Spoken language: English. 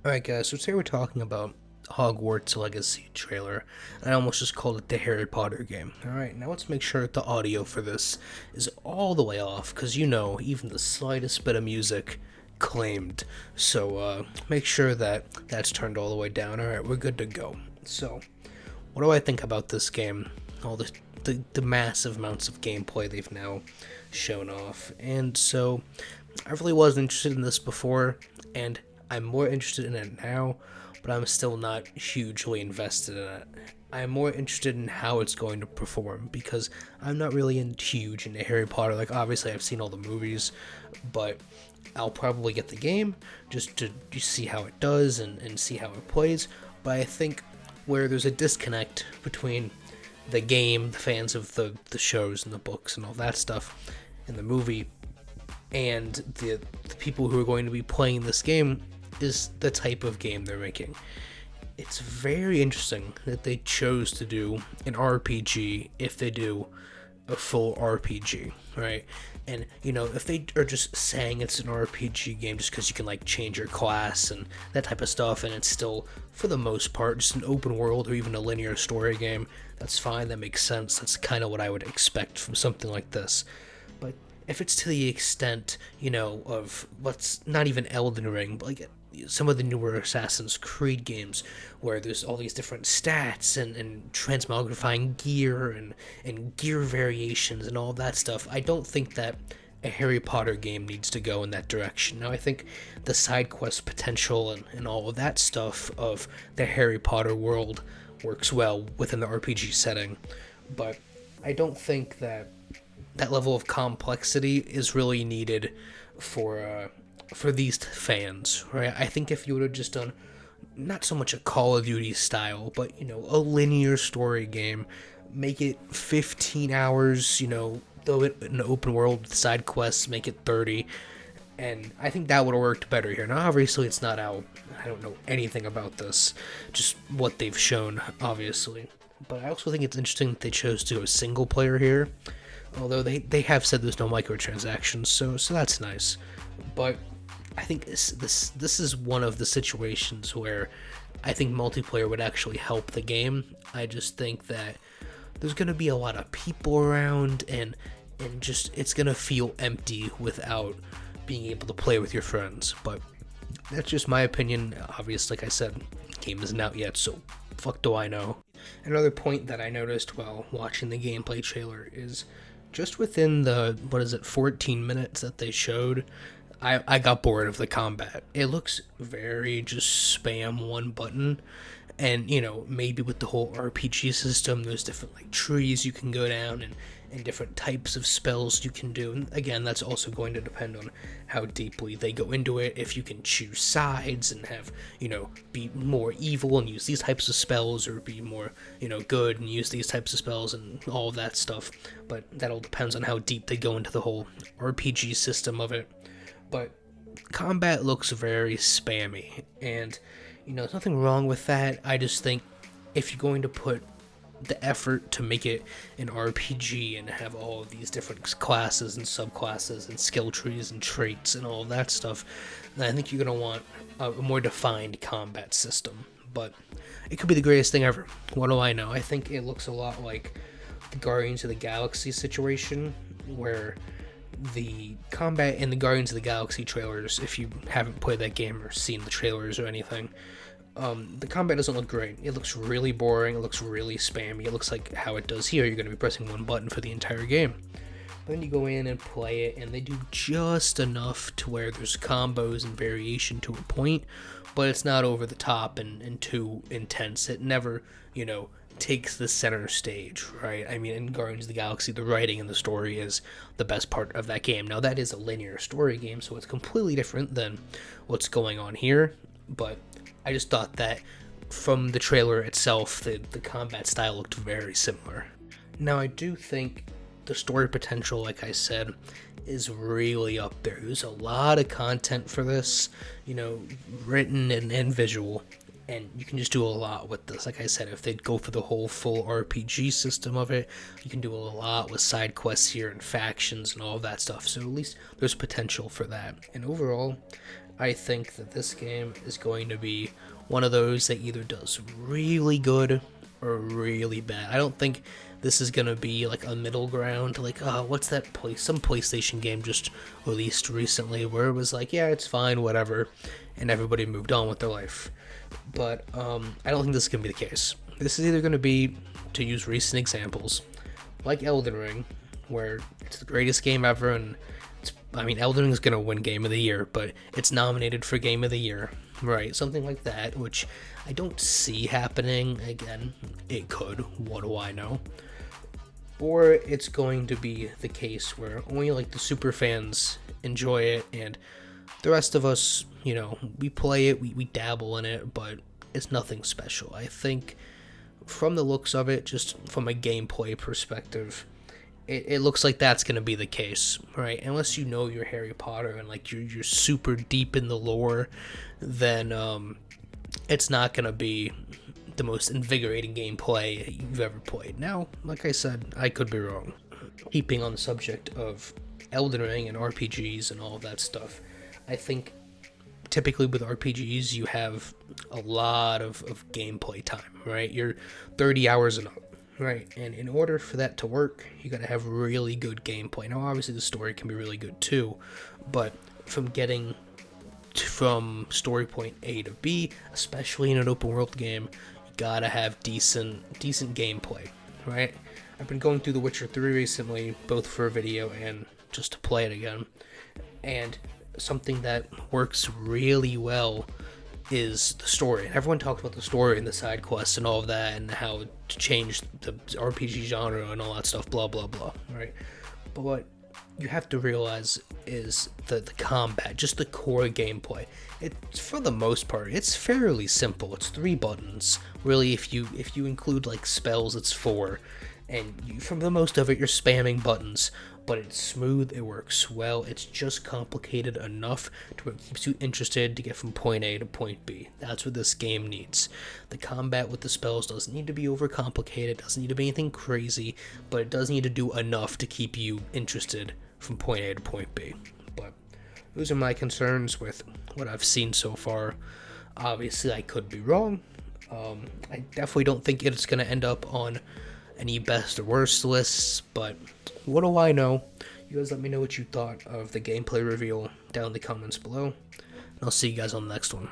Alright guys, so today we're talking about Hogwarts Legacy trailer. I almost just called it the Harry Potter game. Alright, now let's make sure that the audio for this is all the way off, because you know, even the slightest bit of music claimed. So make sure that that's turned all the way down. Alright, we're good to go. So, what do I think about this game? All the massive amounts of gameplay they've now shown off. And so, I really wasn't interested in this before, and I'm more interested in it now, but I'm still not hugely invested in it. I'm more interested in how it's going to perform, because I'm not really huge into Harry Potter. Like, obviously I've seen all the movies, but I'll probably get the game just to see how it does and see how it plays. But I think where there's a disconnect between the game, the fans of the shows and the books and all that stuff, and the movie, and the people who are going to be playing this game, is the type of game they're making. It's very interesting that they chose to do an RPG if they do a full RPG, right? And, you know, if they are just saying it's an RPG game just because you can, like, change your class and that type of stuff, and it's still, for the most part, just an open world or even a linear story game, that's fine, that makes sense. That's kind of what I would expect from something like this. But if it's to the extent, you know, of what's not even Elden Ring, but like some of the newer Assassin's Creed games where there's all these different stats and transmogrifying gear and gear variations and all that stuff, I don't think that a Harry Potter game needs to go in that direction. Now, I think the side quest potential and all of that stuff of the Harry Potter world works well within the RPG setting, but I don't think that that level of complexity is really needed for these fans, right? I think if you would have just done not so much a Call of Duty style, but, you know, a linear story game, make it 15 hours, you know, though it an open world with side quests, make it 30, and I think that would have worked better here. Now, obviously, it's not out. I don't know anything about this, just what they've shown, obviously. But I also think it's interesting that they chose to do a single player here, although they have said there's no microtransactions, so that's nice. But I think this is one of the situations where I think multiplayer would actually help the game. I just think that there's going to be a lot of people around, and just it's going to feel empty without being able to play with your friends. But that's just my opinion. Obviously, like I said, the game isn't out yet, so fuck do I know. Another point that I noticed while watching the gameplay trailer is just within the, 14 minutes that they showed, I got bored of the combat. It looks very just spam one button, and, you know, maybe with the whole RPG system, there's different, like, trees you can go down and different types of spells you can do. And again, that's also going to depend on how deeply they go into it. If you can choose sides and have, you know, be more evil and use these types of spells, or be more, you know, good and use these types of spells and all of that stuff. But that all depends on how deep they go into the whole RPG system of it. But combat looks very spammy, and, you know, there's nothing wrong with that. I just think if you're going to put the effort to make it an RPG and have all of these different classes and subclasses and skill trees and traits and all of that stuff, then I think you're going to want a more defined combat system. But it could be the greatest thing ever. What do I know? I think it looks a lot like the Guardians of the Galaxy situation, where the combat in the Guardians of the Galaxy trailers, if you haven't played that game or seen the trailers or anything, the combat doesn't look great. It looks really boring, it looks really spammy, it looks like how it does here. You're going to be pressing one button for the entire game. But then you go in and play it, and they do just enough to where there's combos and variation to a point, but it's not over the top and too intense. It never, you know, takes the center stage, right? I mean, in Guardians of the Galaxy, the writing and the story is the best part of that game. Now, that is a linear story game, so it's completely different than what's going on here, but I just thought that from the trailer itself, the combat style looked very similar. Now, I do think the story potential, like I said, is really up there. There's a lot of content for this, you know, written and visual, and you can just do a lot with this. Like I said, if they go for the whole full RPG system of it, you can do a lot with side quests here and factions and all of that stuff. So at least there's potential for that. And overall, I think that this game is going to be one of those that either does really good or really bad. I don't think this is gonna be like a middle ground. Like, what's that some PlayStation game just released recently where it was like, yeah, it's fine, whatever, and everybody moved on with their life. But I don't think this is gonna be the case. This is either gonna be, to use recent examples, like Elden Ring, where it's the greatest game ever, and Elden Ring is gonna win Game of the Year, but it's nominated for Game of the Year, right? Something like that, which I don't see happening. Again, it could. What do I know? Or it's going to be the case where only like the super fans enjoy it, and the rest of us, we play it, we dabble in it, but it's nothing special. I think from the looks of it, just from a gameplay perspective, it looks like that's going to be the case, right? Unless you know your Harry Potter and like you're super deep in the lore, then it's not going to be the most invigorating gameplay you've ever played. Now, like I said, I could be wrong. Keeping on the subject of Elden Ring and RPGs and all of that stuff, I think typically with RPGs you have a lot of gameplay time, right? You're 30 hours and up, right? And in order for that to work, you gotta have really good gameplay. Now, obviously the story can be really good too, but from getting from story point A to B, especially in an open world game, you gotta have decent gameplay, right? I've been going through The Witcher 3 recently, both for a video and just to play it again, and something that works really well is the story. Everyone talks about the story and the side quests and all of that, and how to change the RPG genre and all that stuff, blah blah blah, right? But what you have to realize is the combat, just the core gameplay. It's, for the most part, it's fairly simple. It's 3 buttons. Really, if you include like spells, it's 4. And for the most of it, you're spamming buttons. But it's smooth, it works well, it's just complicated enough to where it keeps you interested to get from point A to point B. That's what this game needs. The combat with the spells doesn't need to be overcomplicated, doesn't need to be anything crazy, but it does need to do enough to keep you interested from point A to point B. But those are my concerns with what I've seen so far. Obviously, I could be wrong. I definitely don't think it's going to end up on any best or worst lists, but what do I know? You guys let me know what you thought of the gameplay reveal down in the comments below, and I'll see you guys on the next one.